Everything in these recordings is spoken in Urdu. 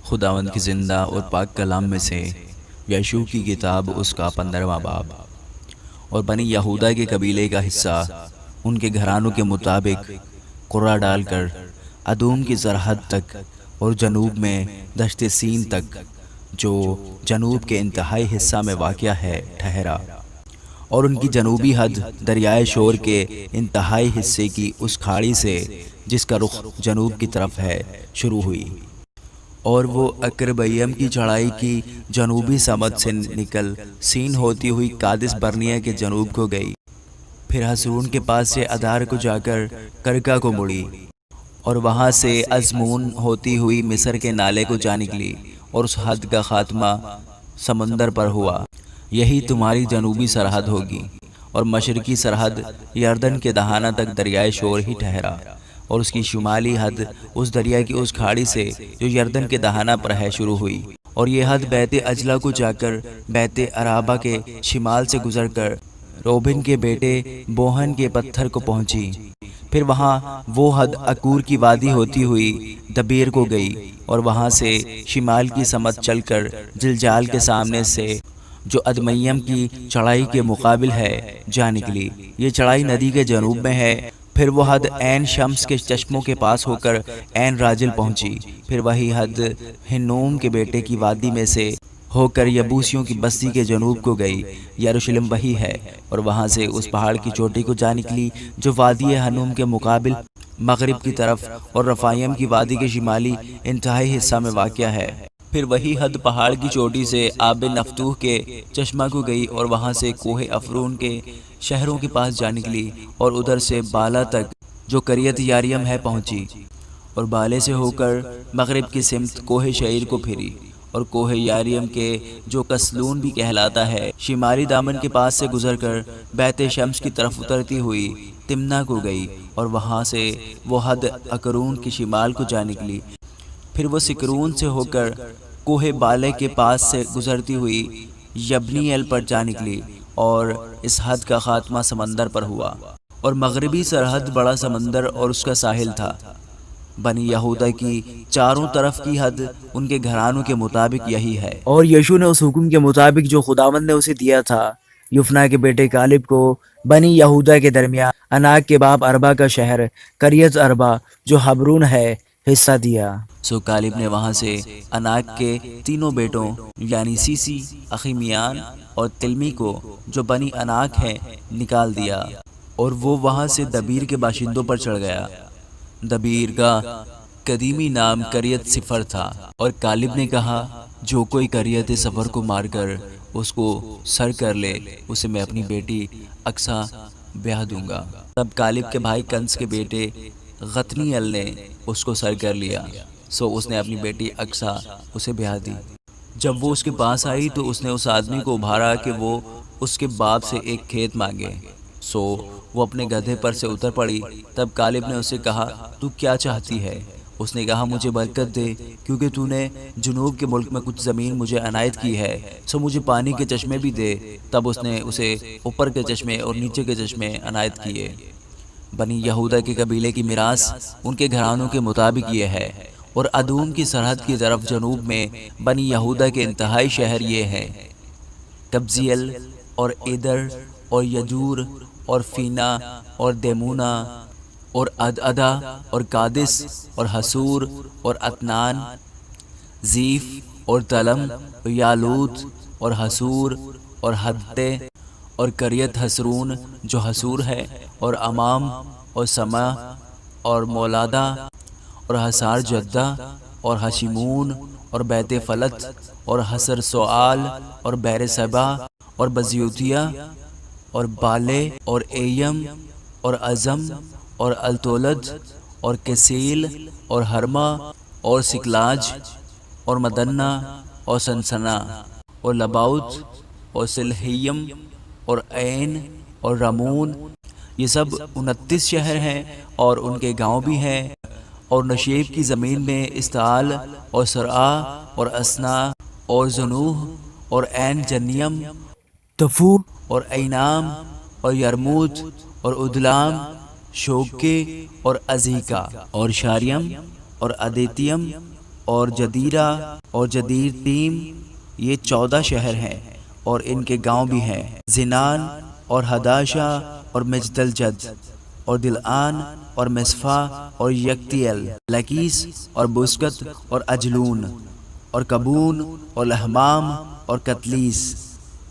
خداوند کی زندہ اور پاک کلام میں سے یشوع کی کتاب اس کا 15واں باب۔ اور بنی یہودا کے قبیلے کا حصہ ان کے گھرانوں کے مطابق قرعہ ڈال کر ادوم کی سرحد تک اور جنوب میں دشت سین تک جو جنوب کے انتہائی حصہ میں واقع ہے ٹھہرا، اور ان کی جنوبی حد دریائے شور کے انتہائی حصے کی اس کھاڑی سے جس کا رخ جنوب کی طرف ہے شروع ہوئی، اور وہ اکربیم کی چڑھائی کی جنوبی سمت سے نکل سین ہوتی ہوئی قادس برنیہ کے جنوب کو گئی، پھر حسرون کے پاس سے ادار کو جا کر کرکا کو مڑی، اور وہاں سے ازمون ہوتی ہوئی مصر کے نالے کو جا نکلی، اور اس حد کا خاتمہ سمندر پر ہوا۔ یہی تمہاری جنوبی سرحد ہوگی، اور مشرقی سرحد یردن کے دہانہ تک دریائے شور ہی ٹھہرا، اور اس کی شمالی حد اس دریا کی اس کھاڑی سے جو یردن کے دہانہ پر ہے شروع ہوئی، اور یہ حد بیت اجلا کو جا کر بیت عرابہ کے شمال سے گزر کر روبن کے بیٹے بوہن کے پتھر کو پہنچی، پھر وہاں وہ حد اکور کی وادی ہوتی ہوئی دبیر کو گئی، اور وہاں سے شمال کی سمت چل کر جلجال کے سامنے سے جو ادمیم کی چڑھائی کے مقابل ہے جا نکلی۔ یہ چڑھائی ندی کے جنوب میں ہے، پھر وہ حد عین شمس کے چشموں کے پاس ہو کر عین راجل پہنچی، پھر وہی حد ہنوم کے بیٹے کی وادی میں سے ہو کر یبوسیوں کی بستی کے جنوب کو گئی، یروشلم وہی ہے، اور وہاں سے اس پہاڑ کی چوٹی کو جا نکلی جو وادی ہنوم کے مقابل مغرب کی طرف اور رفائیم کی وادی کے شمالی انتہائی حصہ میں واقع ہے، پھر وہی حد پہاڑ کی چوٹی سے آب نفتوح کے چشمہ کو گئی، اور وہاں سے کوہ افرون کے شہروں کے پاس جا نکلی، اور ادھر سے بالا تک جو کریت یاریم ہے پہنچی، اور بالے سے ہو کر مغرب کی سمت کوہ شعیر کو پھری، اور کوہ یاریم کے جو کسلون بھی کہلاتا ہے شمالی دامن کے پاس سے گزر کر بیت شمس کی طرف اترتی ہوئی تمنا کو گئی، اور وہاں سے وہ حد اکرون کی شمال کو جا نکلی، پھر وہ سکرون سے ہو کر کوہ بالے کے پاس سے گزرتی ہوئی یبنیل پر جا نکلی، اور اس حد کا خاتمہ سمندر پر ہوا، اور مغربی سرحد بڑا سمندر اور اس کا ساحل تھا۔ بنی یہودا کی چاروں طرف کی حد ان کے گھرانوں کے مطابق یہی ہے۔ اور یشوع نے اس حکم کے مطابق جو خداوند نے اسے دیا تھا یفنا کے بیٹے کالب کو بنی یہودا کے درمیان اناک کے باپ اربا کا شہر کریت اربا جو حبرون ہے حصہ دیا۔ سو کالب نے وہاں سے اناک کے تینوں بیٹوں یعنی سیسی، اخیمیان اور تلمی کو جو بنی اناک ہے نکال دیا، اور وہ وہاں سے دبیر کے باشندوں پر چڑھ گیا۔ دبیر کا قدیمی نام کریت صفر تھا، اور کالب نے کہا جو کوئی کریت صفر کو مار کر اس کو سر کر لے اسے میں اپنی بیٹی اقصا بیاہ دوں گا۔ تب کالب کے بھائی کنس کے بیٹے غتنیل نے اس کو سر کر لیا، سو اس نے اپنی بیٹی اقصا اسے بیاہ دی۔ جب وہ اس کے پاس آئی تو اس نے اس آدمی کو ابھارا کہ وہ اس کے باپ سے ایک کھیت مانگے، سو وہ اپنے گدھے پر سے اتر پڑی۔ تب کالب نے اسے کہا تو کیا چاہتی ہے؟ اس نے کہا مجھے برکت دے، کیونکہ تو نے جنوب کے ملک میں کچھ زمین مجھے عنایت کی ہے، سو مجھے پانی کے چشمے بھی دے۔ تب اس نے اسے اوپر کے چشمے اور نیچے کے چشمے عنایت کیے۔ بنی یہودا کے قبیلے کی میراث ان کے گھرانوں کے مطابق یہ ہے، اور ادوم کی سرحد کی طرف جنوب میں بنی یہودا کے انتہائی شہر یہ ہیں: کبزیل اور ایدر اور یجور اور فینا اور دیمونا اور عدعدا اور قادس اور حسور اور اتنان، زیف اور تلم اور یالوت اور حسور اور حدتے اور کریت حسرون جو حسور ہے، اور امام اور سما اور مولادا اور حسار جدہ اور حشیمون اور بیت فلت اور حسر سوال اور بیر سبا اور بزیوتیہ اور بالے اور ایم اور عظم اور التولد اور کسیل اور ہرما اور سکلاج اور مدنہ اور سنسنا اور لباؤت اور سلہیم اور عین اور رمون، یہ سب 29 شہر ہیں اور ان کے گاؤں بھی ہیں۔ اور نشیب کی زمین میں استعال اور سرعا اور اسنا اور زنوح اور عین جنیم، تفو اور اینام اور یرموت اور ادلام، شوکے اور ازیکا اور شاریم اور ادیتیم اور جدیرہ اور جدیر تیم، یہ 14 شہر ہیں اور ان کے گاؤں بھی ہیں۔ زنان اور حداشہ اور مجدلجد اور دلآن اور مصفا اور یکتیل، لکیس اور بسکت اور اجلون اور کبون اور لہمام اور کتلیس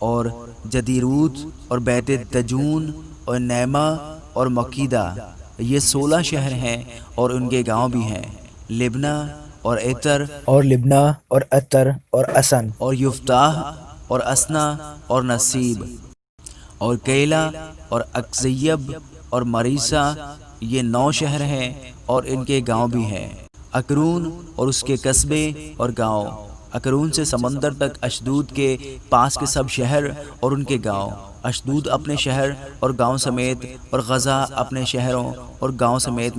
اور جدیروت اور بیت دجون اور نیمہ اور مقیدہ، یہ 16 شہر ہیں اور ان کے گاؤں بھی ہیں۔ لبنہ اور عطر اور لبنہ اور عطر اور اسن اور یفتاح اور اسنا اور نصیب اور کیلا اور اکزیب اور مریسا، یہ 9 شہر ہیں اور ان کے گاؤں بھی ہیں۔ اکرون اور اس کے قصبے اور گاؤں، اکرون سے سمندر تک اشدود کے پاس کے سب شہر اور ان کے گاؤں، اشدود اپنے شہر اور گاؤں سمیت، اور غزہ اپنے شہروں اور گاؤں سمیت،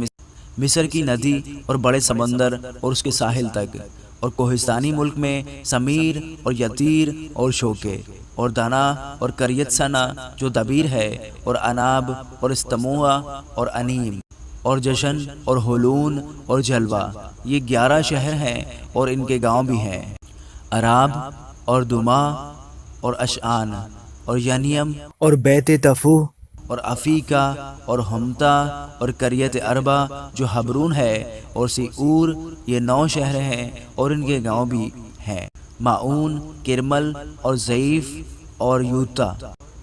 مصر کی ندی اور بڑے سمندر اور اس کے ساحل تک، اور کوہستانی ملک میں سمیر اور یتیر اور شوکے اور دنا اور کریت سنا جو دبیر ہے، اور اناب اور استموع اور انیم اور جشن اور ہلون اور جلوہ، یہ 11 شہر ہیں اور ان کے گاؤں بھی ہیں۔ عراب اور دما اور اشعان اور ینیم اور بیت تفوہ اور افیکا اور ہمتا اور کریت اربا جو حبرون ہے، اور سیعور، یہ 9 شہر ہیں اور ان کے گاؤں بھی ہیں۔ معون، کرمل اور ضعیف اور یوتا،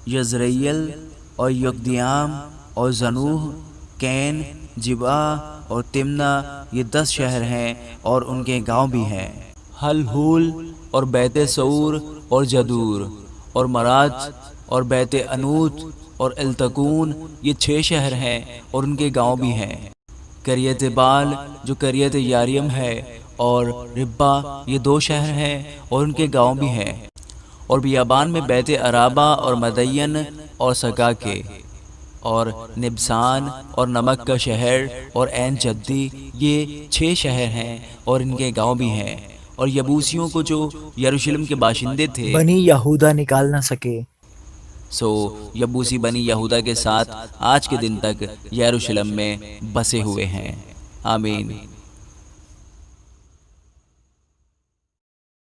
یزریل اور یقدیام اور زنوح، کین، جبا اور تمنا، یہ 10 شہر ہیں اور ان کے گاؤں بھی ہیں۔ حلحول اور بیت سعور اور جدور اور مرات اور بیت انوت اور التکون، یہ 6 شہر ہیں اور ان کے گاؤں بھی ہیں۔ کریت بال جو کریت یاریم ہے اور ربا، یہ 2 شہر ہیں اور ان کے گاؤں بھی ہیں۔ اور بیابان میں بیت عرابہ اور مدین اور سکاکے اور نبسان اور نمک کا شہر اور عین جدی، یہ 6 شہر ہیں اور ان کے گاؤں بھی ہیں۔ اور یبوسیوں کو جو یروشلم کے باشندے تھے، بنی یہودا نکال نہ سکے، سو یبوسی بنی یہودا کے ساتھ آج کے دن تک یروشلم میں بسے ہوئے ہیں۔ آمین۔